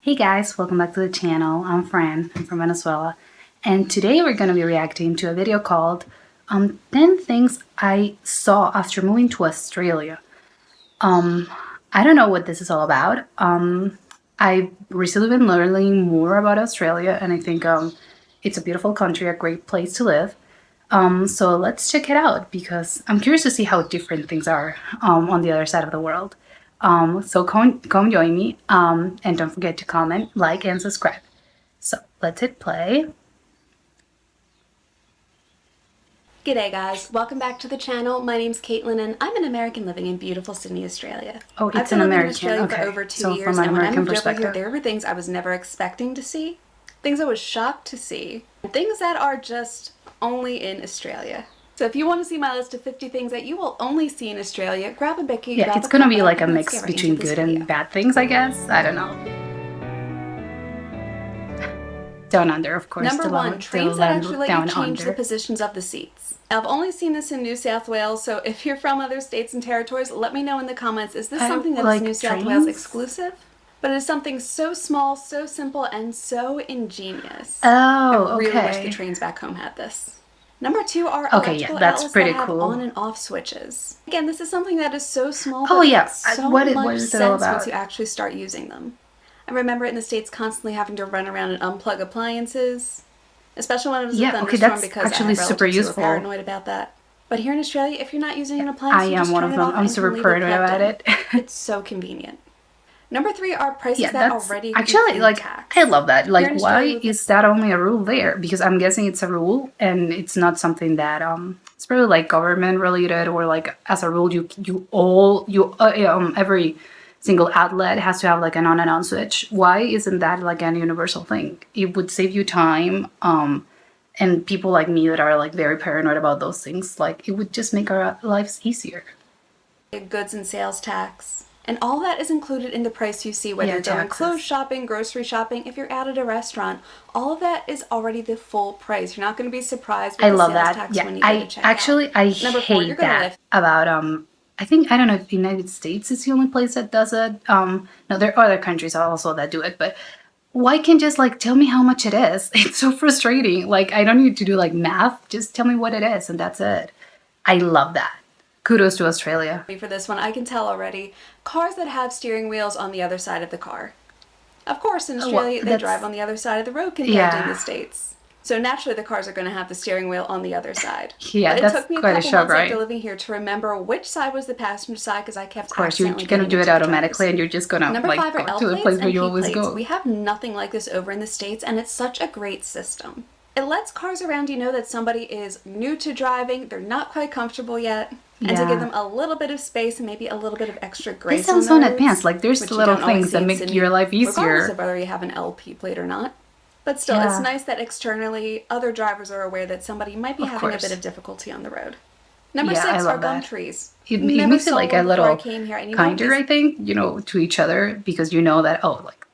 Hey guys, welcome back to the channel. I'm Fran, I'm from Venezuela, and today we're going to be reacting to a video called 10 Things I Saw After Moving to Australia. I don't know what this is all about. I've recently been learning more about Australia, and I think it's a beautiful country, a great place to live. So let's check it out because I'm curious to see how different things are on the other side of the world. So come join me, and don't forget to comment, like, and subscribe. So let's hit play. G'day guys, welcome back to the channel. My name's Caitlin and I'm an American living in beautiful Sydney, Australia. Oh, it's I've been an living American. in Australia Okay. for over 2 So years, from an and when I American moved over perspective, here, there were things I was never expecting to see, things I was shocked to see, and things that are just only in Australia. So if you want to see my list of 50 things that you will only see in Australia, grab a bicky, yeah, grab it's a gonna be cuppa, like a and let's mix get right between into this good video. and bad things, I guess. I don't know. Down under, of course. Number one, trains that actually let you change the positions of the seats. I've only seen this in New South Wales, so if you're from other states and territories, let me know in the comments, is this something that is New South Wales exclusive? But it is something so small, so simple, and so ingenious. Oh, I really wish okay. the trains back home had this. Number two are Okay, electrical yeah, that's outlets pretty that have cool. on and off switches. Again, this is something that is so small, Oh but yeah, makes so what much is it all sense about? once you actually start using them. I remember in the States constantly having to run around and unplug appliances, especially when it was a thunderstorm, because actually I have super relatives useful. who are paranoid about that. But here in Australia, if you're not using an appliance, I am one of them. I'm super paranoid about it. It's so convenient. Number three are prices Yeah, that that's already actually like tax. I love that. Like, Australia, why is that only a rule there? Because I'm guessing it's a rule and it's not something that it's probably like government related, or like as a rule every single outlet has to have like an on and on switch. Why isn't that like an universal thing? It would save you time. And people like me that are like very paranoid about those things, like it would just make our lives easier. Goods and sales tax. And all that is included in the price you see, whether you're going clothes shopping, grocery shopping, if you're out at a restaurant, all of that is already the full price. You're not going to be surprised with the sales tax when you go to check out. I hate that about I think, I don't know if the United States is the only place that does it. No, there are other countries also that do it, but why can't just like tell me how much it is? It's so frustrating. Like, I don't need to do like math. Just tell me what it is and that's it. I love that. Kudos to Australia. For this one, I can tell already. Cars that have steering wheels on the other side of the car. Of course, in Australia, they drive on the other side of the road compared to in the States. So naturally, the cars are going to have the steering wheel on the other side. Yeah, but that's it took me a couple months after living here to remember which side was the passenger side, because I kept accidentally. Of course, you're going to do it automatically, and you're just going to like go to the place where you always go. We have nothing like this over in the States, and it's such a great system. It lets cars around you know that somebody is new to driving, they're not quite comfortable yet, and to give them a little bit of space and maybe a little bit of extra grace. This sounds so advanced. Like, there's the little things that make your life easier, regardless of whether you have an LP plate or not. But still, it's nice that externally other drivers are aware that somebody might be having a bit of difficulty on the road. Number 6 are gum trees. It makes it like a little kinder, I think, you know, to each other, because you know that, oh, like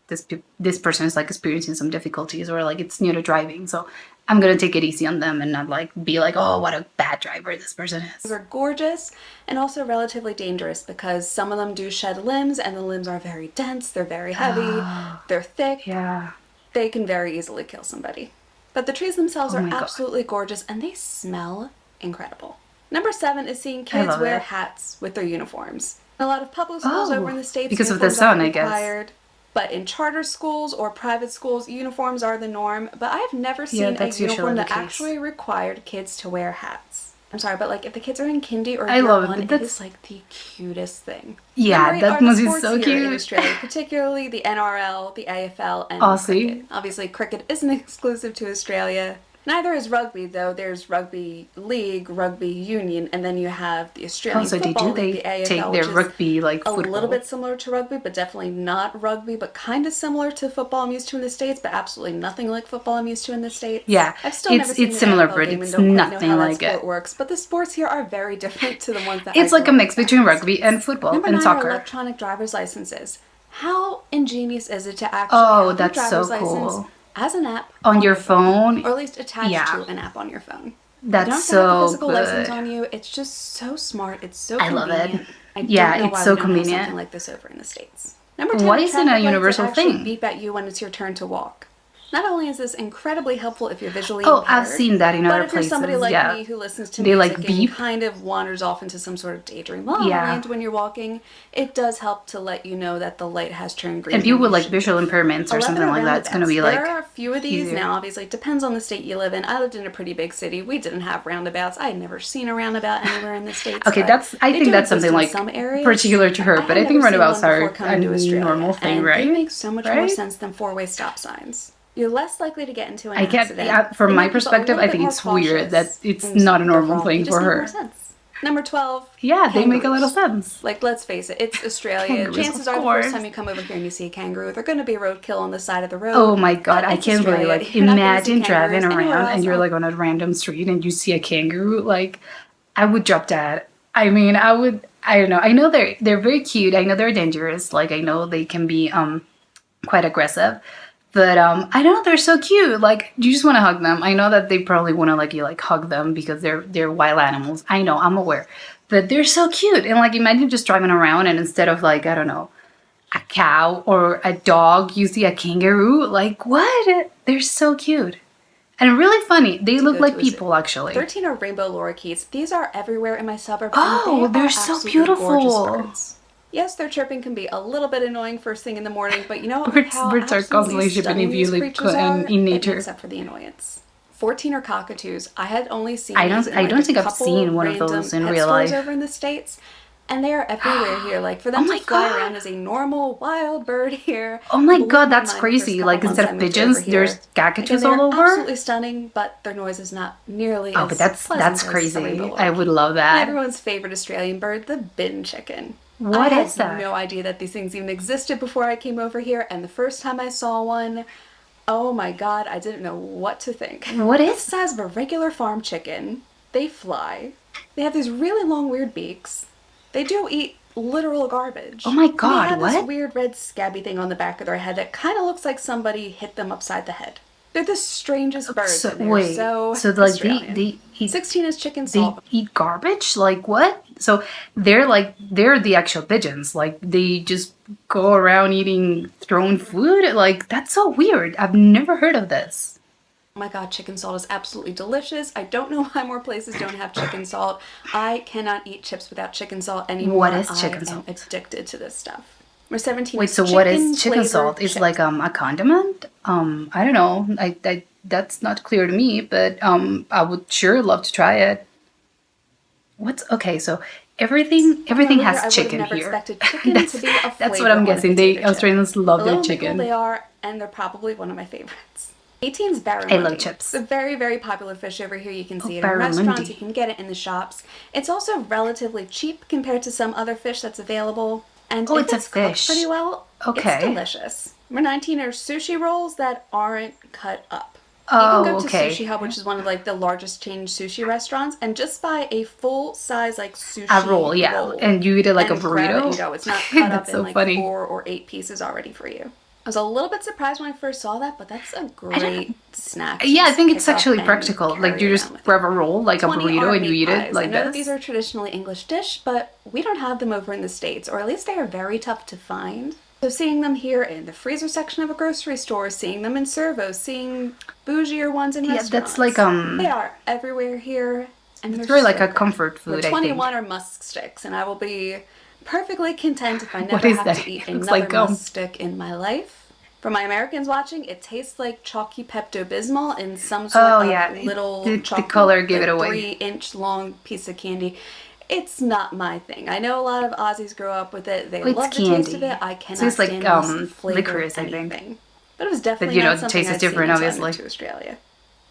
this person is like experiencing some difficulties, or like it's new to driving, so I'm gonna take it easy on them and not like be like, oh, what a bad driver this person is. They're gorgeous and also relatively dangerous because some of them do shed limbs, and the limbs are very dense, they're very heavy, they're thick. Yeah. They can very easily kill somebody. But the trees themselves are absolutely gorgeous, and they smell incredible. Number 7 is seeing kids wear hats with their uniforms. A lot of public schools over in the States, because of the sun, I guess. But in charter schools or private schools, uniforms are the norm. But I've never seen a uniform that actually required kids to wear hats. I'm sorry, but like if the kids are in kindy or year one, it is like the cutest thing. Yeah, that must be so cute. In Australia, particularly the NRL, the AFL, and cricket. Obviously, cricket isn't exclusive to Australia. Neither is rugby, though. There's rugby league, rugby union, and then you have the Australian football league, the AFL, take their rugby like football. A little bit similar to rugby, but definitely not rugby, but kind of similar to football I'm used to in the States, but absolutely nothing like football I'm used to in the States. Yeah, I've still never seen it's similar, but it's nothing like it. Works, but the sports here are very different to the ones that it's like a mix between rugby and football and soccer. Are electronic driver's licenses. How ingenious is it to actually have a driver's license as an app on your phone, or at least attached to an app on your phone? That's you don't so have a physical good. license on you. It's just so smart. It's so convenient. I love it. I don't know why it's so we don't convenient. have something like this over in the States. Number 10, why isn't it a universal thing? Beep at you when it's your turn to walk. Not only is this incredibly helpful if you're visually impaired, I've seen that in other places. But if you're somebody like me who listens to music and kind of wanders off into some sort of daydream land when you're walking, it does help to let you know that the light has turned green. And people with like visual impairments or something like that, it's going to be like... There are a few of these now, obviously. It depends on the state you live in. I lived in a pretty big city. We didn't have roundabouts. I had never seen a roundabout anywhere in the States. Okay, I think that's something like particular to her, but I think roundabouts are a normal thing, right? They make so much more sense than four-way stop signs. You're less likely to get into an accident. From my perspective, I think it's weird that it's not a normal thing for her. Number 12. Yeah, kangaroos. They make a lot of sense. Like, let's face it, it's Australia. Chances are the first time you come over here and you see a kangaroo, they're going to be roadkill on the side of the road. Oh my god, I can't believe, like, imagine driving around and you're like on a random street and you see a kangaroo. Like, I would drop dead. I mean, I don't know. I know they're very cute. I know they're dangerous. Like, I know they can be quite aggressive. But I don't know, they're so cute. Like, you just want to hug them. I know that they probably want to, like, you, like, hug them because they're wild animals. I know, I'm aware. But they're so cute. And, like, imagine just driving around and instead of, like, I don't know, a cow or a dog, you see a kangaroo. Like, what? They're so cute. And really funny. They look like people, actually. 13 are rainbow lorikeets. These are everywhere in my suburb. Oh, they're so beautiful. Yes, their chirping can be a little bit annoying first thing in the morning, but you know birds are constantly chirping if you live in nature. Except for the annoyance. 14 are cockatoos. I had only seen I don't think I've seen one of those in real life. Over in the States, and they are everywhere here. Like, for them to fly around as a normal wild bird here. Oh my god, that's crazy. Like, instead of pigeons, there's cockatoos all over. Absolutely stunning, but their noise is not nearly as but that's crazy. I would love that. And everyone's favorite Australian bird, the bin chicken. What is that? I had no idea that these things even existed before I came over here, and the first time I saw one, oh my god, I didn't know what to think. What is? It's the size of a regular farm chicken. They fly. They have these really long, weird beaks. They do eat literal garbage. Oh my god, they have what? This weird red scabby thing on the back of their head that kind of looks like somebody hit them upside the head. They're the strangest birds. So, and they're so like they eat 16 is chicken salt. They eat garbage? Like what? So they're the actual pigeons. Like they just go around eating thrown food? Like that's so weird. I've never heard of this. Oh my god, chicken salt is absolutely delicious. I don't know why more places don't have chicken salt. I cannot eat chips without chicken salt anymore. What is chicken salt? I'm addicted to this stuff. Number 17. Wait, so what is chicken salt? It's like a condiment? I don't know. I that's not clear to me, but I would sure love to try it. Okay, so everything has chicken here. That's what I'm guessing. Australians love their chicken. They are, and they're probably one of my favorites. 18 is barramundi. I love chips. It's a very, very popular fish over here. You can see it in restaurants. You can get it in the shops. It's also relatively cheap compared to some other fish that's available. And it's a fish. Pretty well. Okay. It's delicious. Number 19 are sushi rolls that aren't cut up. Oh, you can go to Sushi Hub, which is one of like the largest chain sushi restaurants, and just buy a full size like sushi roll, and you eat it like a burrito. And go. It's not cut up in like 4 or 8 pieces already for you. I was a little bit surprised when I first saw that, but that's a great snack. Yeah, I think it's actually practical. Like you just grab a roll, like a burrito, and you eat it like I know that these are traditionally English dish, but we don't have them over in the States, or at least they are very tough to find. So seeing them here in the freezer section of a grocery store, seeing them in servos, seeing bougier ones in restaurants. That's like they are everywhere here, and it's really like a comfort food. The 21 are musk sticks, and I will be perfectly content if I never have to eat another musk stick in my life. For my Americans watching, it tastes like chalky Pepto-Bismol in some sort of little the color give it away. 3-inch long piece of candy. It's not my thing. I know a lot of Aussies grow up with it. They love the taste of it. I cannot stand this flavor licorice, I think. But it was definitely not something taste is different, obviously. To Australia.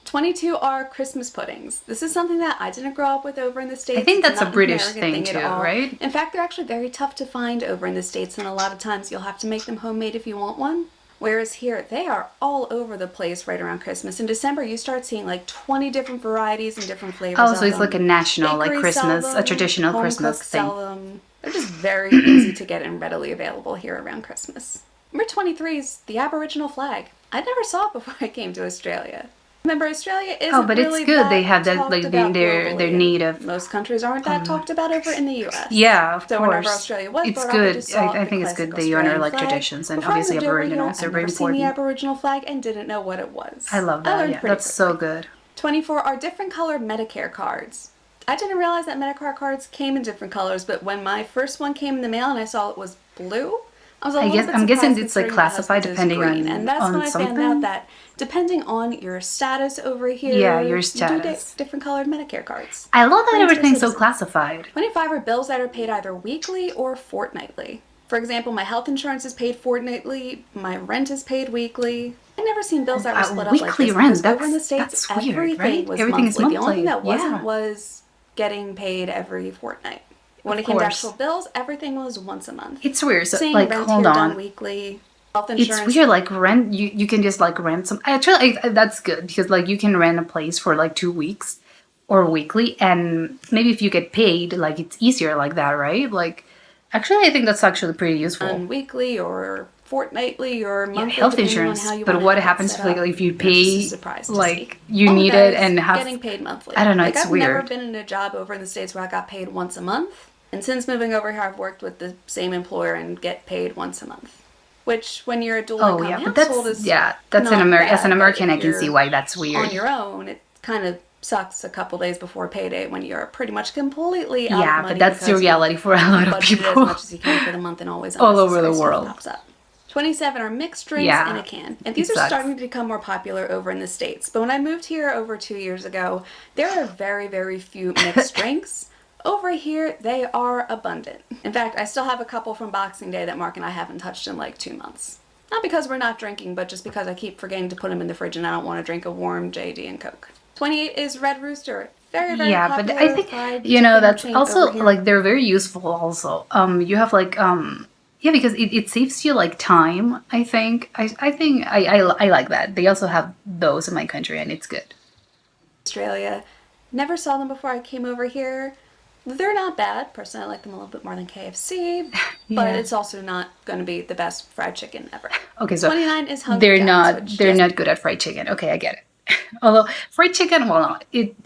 22 are Christmas puddings. This is something that I didn't grow up with over in the States. I think that's a British thing too, right? In fact, they're actually very tough to find over in the States, and a lot of times you'll have to make them homemade if you want one. Whereas here, they are all over the place right around Christmas. In December, you start seeing like 20 different varieties and different flavors. Oh, so it's like a national, like Christmas, a traditional Christmas thing. Sell them. They're just very easy to get and readily available here around Christmas. Number 23 is the Aboriginal flag. I never saw it before I came to Australia. Remember, Australia isn't Oh, but really it's good. that they have that, talked like, about their globally. native. Most countries aren't that talked about over in the U.S. Yeah, of so course. whenever Australia was It's brought up, we good. just saw I the think it's classic good that you honor Australian like flag. traditions and Before I obviously moved over here, Aboriginals are I'd very never seen the important. Aboriginal flag and didn't know what it was. I love I that. learned Yeah, pretty that's quickly. so good. 24 are different colored Medicare cards. I didn't realize that Medicare cards came in different colors, but when my first one came in the mail and I saw it was blue, I was a little bit surprised. I'm guessing it's like considering my classified husband's is depending green. And that's when on I found out something. that depending on your status over here, Yeah, your you status. do different colored Medicare cards. I love that Green's for everything's so citizens. classified. 25 are bills that are paid either weekly or fortnightly. For example, my health insurance is paid fortnightly, my rent is paid weekly. I've never seen bills that were split up like Weekly this rent, because over in the States, that's weird, everything right? was Everything is monthly. The only thing monthly, that wasn't yeah. was getting paid every fortnight. When Of it came to course. actual bills, everything was once a month. It's weird. So, Seeing like, rent hold here on. done weekly, health insurance. It's weird, like rent. You can just like rent some. Actually, that's good because like you can rent a place for like 2 weeks or weekly, and maybe if you get paid, like it's easier like that, right? Like, actually, I think that's actually pretty useful. Done weekly or fortnightly or monthly, Health depending insurance, on how you but want what to have it happens set if, like, up. if you It's just a pay, surprise to like, see. you All need that it is and have getting paid monthly. I don't know, Like, it's I've weird. never been in a job over in the States where I got paid once a month. And since moving over here, I've worked with the same employer and get paid once a month. Which, when you're a dual income yeah, but household, that's is that's not an bad, as an but American, if I can see you're why that's weird. on your own, it kind of sucks a couple days before payday when you're pretty much completely out Yeah, of money. but that's the because reality for a lot of budgeted people as much as you can for the month and always all over unnecessary the stuff world. pops up. 27 are mixed drinks Yeah, in a can. And these it are sucks. starting to become more popular over in the States. But when I moved here over 2 years ago, there are very, very few mixed drinks. Over here, they are abundant. In fact, I still have a couple from Boxing Day that Mark and I haven't touched in like 2 months. Not because we're not drinking, but just because I keep forgetting to put them in the fridge and I don't want to drink a warm JD and Coke. 28 is Red Rooster. Very, very Yeah, popular. but I think fried that's chicken chain also over here. like they're very useful. Also, you have like yeah, because it saves you like time. I think I think I like that. They also have those in my country, and it's good. Australia. Never saw them before I came over here. They're not bad. Personally, I like them a little bit more than KFC, but Yeah. it's also not going to be the best fried chicken ever. Okay, so 29 is Hungry they're Jack's, not which they're just not good at fried chicken. Okay, I get it. Although fried chicken, well, no,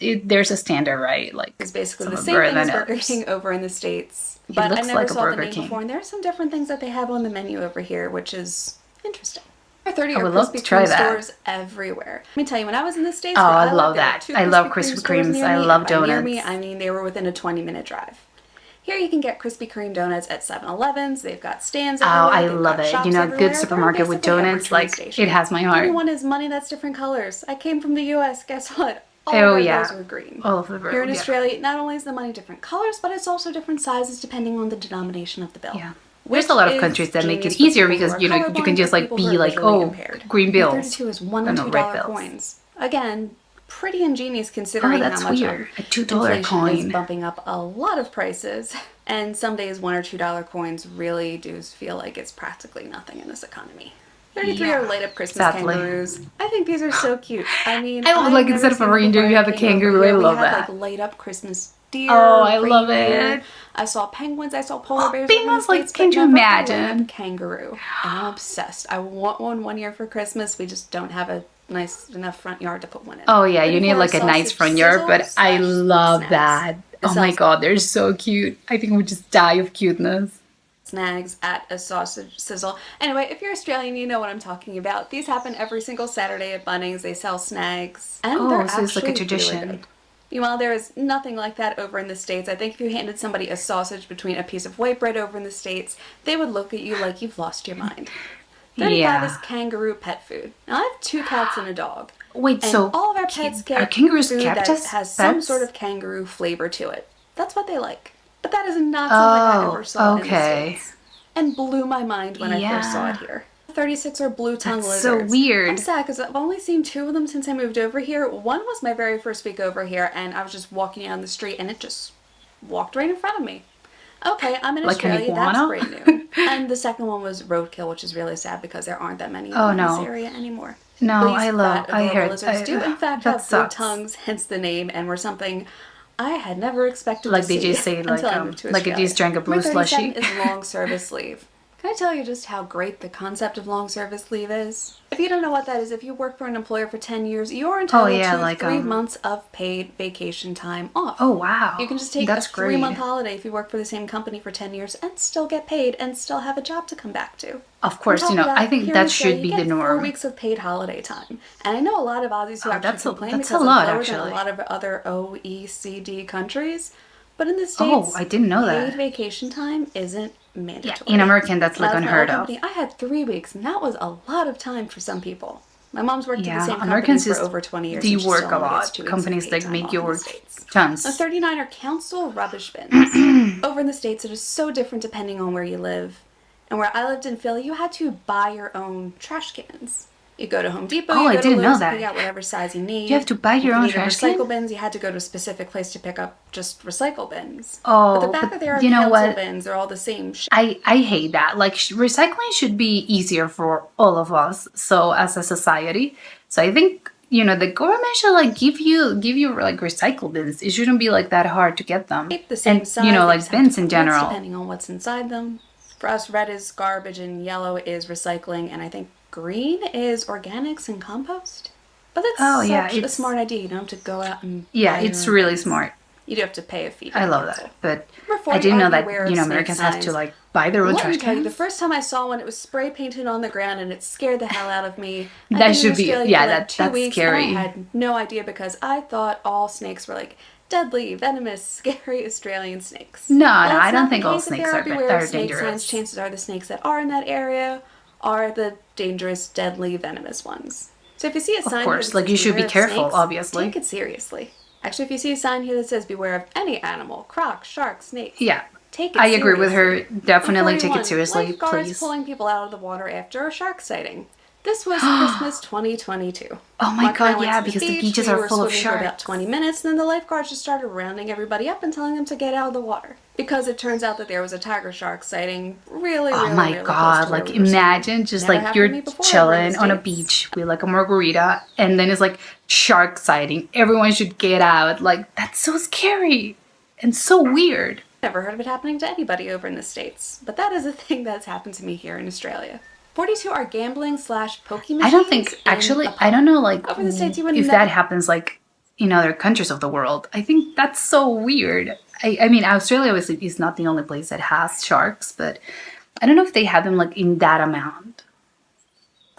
it there's a standard, right? Like is basically some the are same better thing as than Burger others. King over in the States. But I looks never like a saw the Burger name King. before, and there are some different things that they have on the menu over here, which is interesting. 30 I are would love Krispy to try Kreme that. stores everywhere. Let me tell you, when I was in the States, Oh, where I I love lived, there were that. 2 I love Krispy Krispy Kreme stores Kremes. near I me, love and by near me, donuts. I mean they were within a 20-minute drive. Here you can get Krispy Kreme donuts at 7-Elevens. They've got stands Oh, everywhere. I They've love got it. shops You know, a everywhere. good They're supermarket with basically every donuts, train like station. it has my heart. 31 is money that's different colors. I came from the U.S. Guess what? All Oh of our yeah, bills were green. all of the Here in yeah. Australia, not only is the money different colors, but it's also different sizes depending on the denomination of the bill. Yeah. There's a lot of countries that make it easier because you can just like be like, oh, green bills 32 is $1 and and red $2 bills. coins. Again, pretty ingenious considering that's how much weird. A $2 inflation coin. is bumping up a lot of prices. And some days $1 or $2 coins really do feel like it's practically nothing in this economy. 33 are light up Christmas sadly. kangaroos. I think these are so cute. I mean, I love, like, instead of a reindeer, you have a kangaroo. I love that. We had like light up Christmas deer. Oh, I love reindeer. it. I saw penguins. I saw polar bears. Penguins, like, States, can but you never a imagine? light-up kangaroo. And I'm obsessed. I want one year for Christmas. We just don't have a nice enough front yard to put one in. Oh yeah, you need 34 like a nice sausage front yard, but sizzle I slash love snags. that. Oh my god, they're so cute. I think we just die of cuteness. Snags at a sausage sizzle. Anyway, if you're Australian, you know what I'm talking about. These happen every single Saturday at Bunnings. They sell snags, and they're so it's like a actually tradition. really good. Meanwhile, there is nothing like that over in the States. I think if you handed somebody a sausage between a piece of white bread over in the States, they would look at you like you've lost your mind. 35 is kangaroo pet food. Now, I have 2 cats and a dog. Wait, And so all of our pets get are kangaroos food kept that as has some pets? sort of kangaroo flavor to it. That's what they like. But that is not something I ever saw in the States. And blew my mind when I first saw it here. 36 are blue tongue lizards. So weird. I'm sad because I've only seen 2 of them since I moved over here. One was my very first week over here, and I was just walking down the street, and it just walked right in front of me. Okay, I'm in Like an Australia. iguana? That's brand new. And the second one was roadkill, which is really sad because there aren't that many in this area anymore. No, These I love. fat, I adorable heard. lizards do in fact that have blue sucks. tongues, hence the name, and were something I had never expected Like to they see just say like until I moved to like Australia. if you just drank a blue Number 37 slushy. is long service leave. Can I tell you just how great the concept of long service leave is? If you don't know what that is, if you work for an employer for 10 years, you're entitled to 3 months of paid vacation time off. Oh, wow. You can just take a 3-month holiday if you work for the same company for 10 years and still get paid and still have a job to come back to. Of course, you know, I think that should be the norm. 4 weeks of paid holiday time. And I know a lot of Aussies who actually complain because it's a lot, it's lower than a lot of other OECD countries. But in the States, I didn't know that. Paid vacation time isn't mandatory. Yeah, in American, that's like unheard of. I had 3 weeks, and that was a lot of time for some people. My mom's worked at the same company for over 20 years. You work a lot. Companies like make you work tons. The 39 are council rubbish bins. Over in the States, it is so different depending on where you live. And where I lived in Philly, you had to buy your own trash cans. You go to Home Depot, you go to Lowe's, pick out whatever size you need. You have to buy your own trash can? Recycle bins, you had to go to a specific place to pick up just recycle bins. Oh, but the fact that there are council bins, they're all the same. I hate that. Like, recycling should be easier for all of us, so as a society. So I think, you know, the government should like give you like recycle bins. It shouldn't be like that hard to get them. The same size, you know, like bins in general. Depending on what's inside them. For us, red is garbage and yellow is recycling, and I think green is organics and compost. But that's such a smart idea. You don't have to go out and buy it's really smart. You do have to pay a fee. I love that, but I didn't know that, you know, Americans have to like buy their own trash cans. The first time I saw one, it was spray painted on the ground, and it scared the hell out of me. That should be, that's scary. I had no idea because I thought all snakes were like deadly, venomous, scary Australian snakes. No, I don't think all snakes are dangerous. Chances are the snakes that are in that area are the dangerous, deadly, venomous ones. So if you see a sign, of course, like you should be careful, obviously. Take it seriously. Actually, if you see a sign here that says "Beware of any animal, croc, shark, snake," take it. I agree with her. Definitely take it seriously, lifeguards please. Pulling people out of the water after a shark sighting. This was Christmas 2022. Oh my God, yeah, because the beaches are full of sharks. For about 20 minutes, and then the lifeguards just started rounding everybody up and telling them to get out of the water. Because it turns out that there was a tiger shark sighting really Oh my God, like imagine just like you're chilling on a beach with like a margarita and then it's like shark sighting. Everyone should get out. Like, that's so scary and so weird. Never heard of it happening to anybody over in the States, but that is a thing that's happened to me here in Australia. 42 are gambling/pokie machines. I don't think, actually, I don't know, like, over the States, if that happens, like, in other countries of the world. I think that's so weird. I mean, Australia obviously is not the only place that has sharks, but I don't know if they have them, like, in that amount.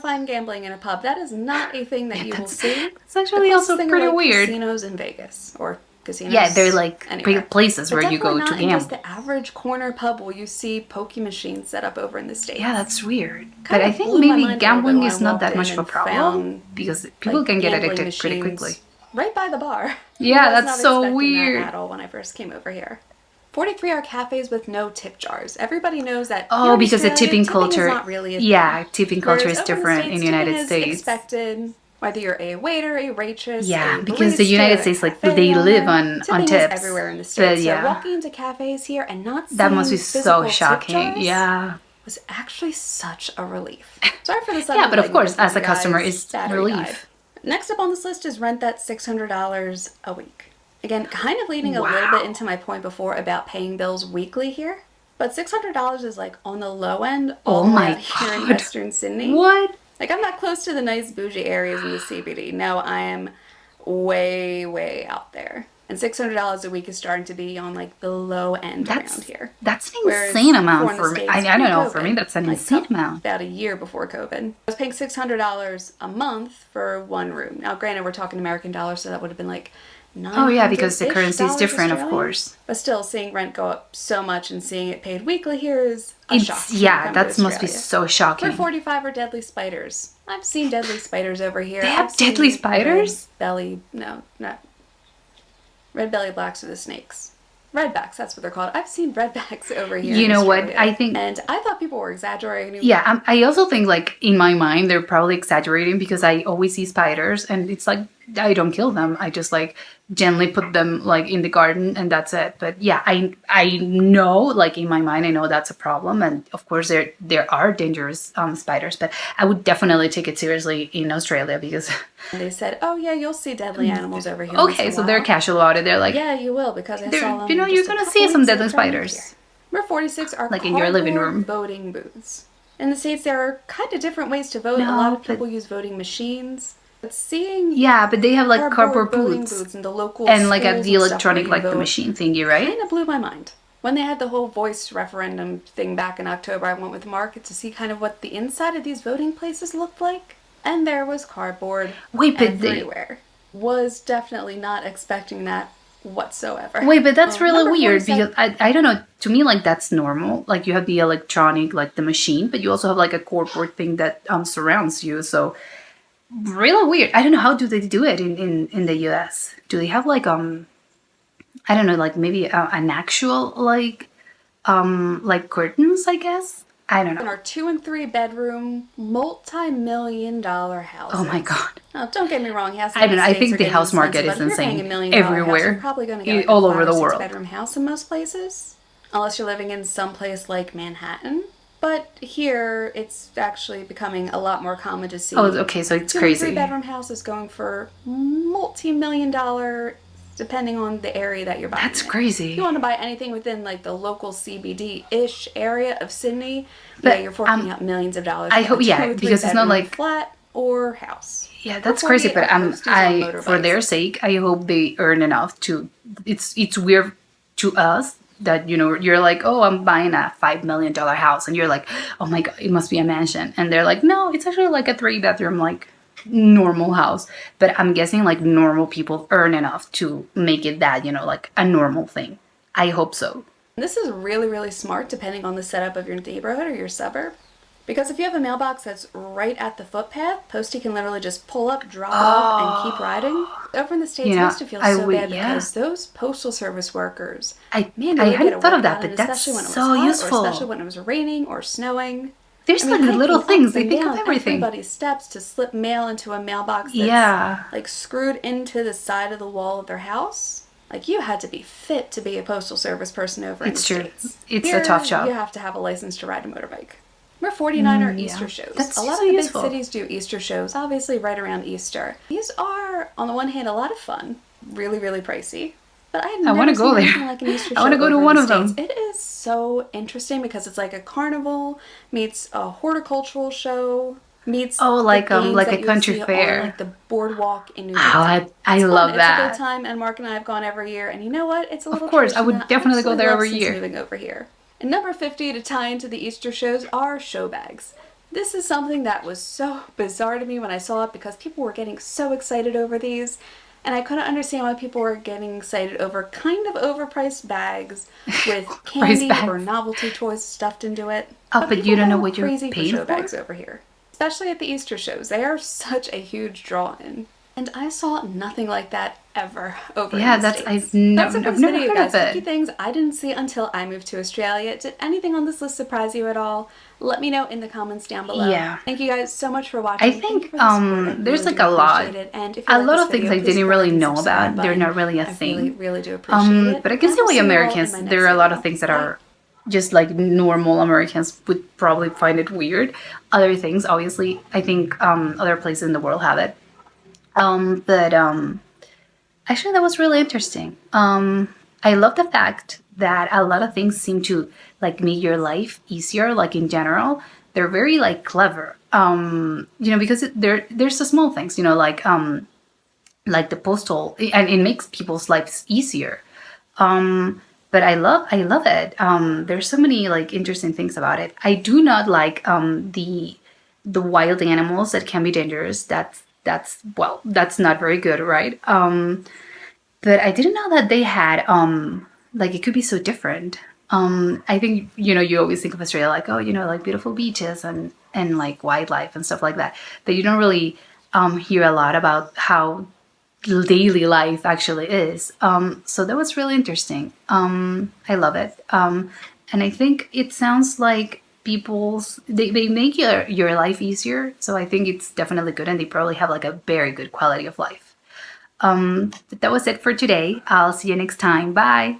Fine gambling in a pub, that is not a thing that you will see. It's actually also pretty weird. Casinos in Vegas, or casinos. Yeah, they're like big places where you go to gamble. In just the average corner pub will you see pokie machines set up over in the States. Yeah, that's weird. But I think maybe gambling is not that much of a problem because people can get addicted pretty quickly. Right by the bar. Yeah, that's so weird. That at all when I first came over here. 43 are cafes with no tip jars. Everybody knows that. Oh, because the tipping culture. Is not really a thing. Tipping culture is different in the United States. Expected. Whether you're a waiter, a waitress, because the United States, like, they live on tips. Everywhere in the States. So walking into cafes here and not seeing that must be so shocking. Was actually such a relief. Sorry for the but of course, as a customer, it's relief. Next up on this list is rent that's $600 a week. Again, kind of leading a little bit into my point before about paying bills weekly here. But $600 is like on the low end here in Western Sydney. What? Like, I'm not close to the nice bougie areas in the CBD. No, I am way, way out there. And $600 a week is starting to be on, like, the low end around here. That's an insane amount for me. I don't know, for me that's an insane amount. About a year before COVID. I was paying $600 a month for one room. Now, granted, we're talking American dollars, so that would have been, like, because the currency is different, of course. But still, seeing rent go up so much and seeing it paid weekly here is a shock. Yeah, that must be so shocking. For 45 are deadly spiders. I've seen deadly spiders over here. They have deadly spiders? Red belly blacks are the snakes. Redbacks, that's what they're called. I've seen redbacks over here. You know what? I think... And I thought people were exaggerating. Yeah, I also think, like, in my mind, they're probably exaggerating because I always see spiders and it's like, I don't kill them. I just, like, gently put them, like, in the garden and that's it. But yeah, I know, like, in my mind, I know that's a problem. And of course, there are dangerous spiders, but I would definitely take it seriously in Australia because... And they said, oh yeah, you'll see deadly animals over here. Okay, so they're casual about it. They're like... Yeah, you will, because I saw them. You know, you're going to see some deadly spiders. Number 46 are like in your living room voting booths. In the States, there are kind of different ways to vote. A lot of people use voting machines. But seeing but they have like cardboard voting booths in the local and like the electronic the machine thingy, right? Kind of blew my mind. When they had the whole voice referendum thing back in October, I went with Mark to see kind of what the inside of these voting places looked like. And there was cardboard everywhere. Was definitely not expecting that whatsoever. Wait, but that's really weird because I don't know. To me, like that's normal. Like you have the electronic, like the machine, but you also have like a cardboard thing that surrounds you. So really weird. I don't know, how do they do it in the US? Do they have like I don't know, like maybe an actual like curtains, I guess? I don't know. In our 2 and 3 bedroom, multi-million-dollar houses. Oh my god. Now, don't get me wrong. I don't know. I think the house market is insane everywhere. You're probably going to get like all a over the 5 or 6 world. bedroom house in most places, unless you're living in some place like Manhattan. But here, it's actually becoming a lot more common to see. Oh, okay, so it's 2 crazy. 3 bedroom houses going for multi-million-dollar, depending on the area that you're buying. That's crazy. If you want to buy anything within like the local CBD-ish area of Sydney, but, you're forking out millions of dollars. I hope, because it's not like flat or house. Yeah, that's crazy. But for their sake, I hope they earn enough to. It's weird to us that you're like, oh, I'm buying a $5 million house, and you're like, oh my god, it must be a mansion, and they're like, no, it's actually like a 3-bedroom like normal house. But I'm guessing like normal people earn enough to make it that like a normal thing. I hope so. This is really, really smart depending on the setup of your neighborhood or your suburb. Because if you have a mailbox that's right at the footpath, Posty can literally just pull up, drop it off, and keep riding. Over in the States, I used to feel so bad because those postal service workers, I hadn't thought of that, but that's so useful. Especially when it was raining or snowing. There's like little things. They think of everything. Everybody's steps to slip mail into a mailbox that's like screwed into the side of the wall of their house. Like, you had to be fit to be a postal service person over in the States. It's a tough job. You have to have a license to ride a motorbike. Number 49 are Easter shows. A lot of the big cities do Easter shows, obviously right around Easter. These are, on the one hand, a lot of fun. Really, really pricey. But I want to go there. Like an Easter show. I want to go to one of them. It is so interesting because it's like a carnival meets a horticultural show meets like a country fair, on, like the boardwalk in New Jersey. I love that. It's a good time, and Mark and I have gone every year. And you know what? It's a little. Of course, I would definitely go there every year. Moving over here. And number 50 to tie into the Easter shows are show bags. This is something that was so bizarre to me when I saw it because people were getting so excited over these. And I couldn't understand why people were getting excited over kind of overpriced bags with candy or novelty toys stuffed into it. But you don't know what you're paying for show bags over here. Especially at the Easter shows. They are such a huge draw-in. And I saw nothing like that ever over in the States. I've never heard of it. 50 things I didn't see until I moved to Australia. Did anything on this list surprise you at all? Let me know in the comments down below. Yeah. Thank you guys so much for watching. I think there's like a lot of things I didn't really know about. They're not really a thing. I really do appreciate it. But I can see why Americans, there are a lot of things that are just like normal Americans would probably find it weird. Other things, obviously, I think other places in the world have it. Actually, that was really interesting. I love the fact that a lot of things seem to like make your life easier. Like in general, they're very like clever. Because there's the small things. Like the postal, and it makes people's lives easier. But I love it. There's so many like interesting things about it. I do not like the wild animals that can be dangerous. That's not very good, right? But I didn't know that they had like it could be so different. I think you always think of Australia like like beautiful beaches and like wildlife and stuff like that, but you don't really hear a lot about how daily life actually is. So that was really interesting. I love it. And I think it sounds like they make your life easier. So I think it's definitely good, and they probably have like a very good quality of life. But that was it for today. I'll see you next time. Bye.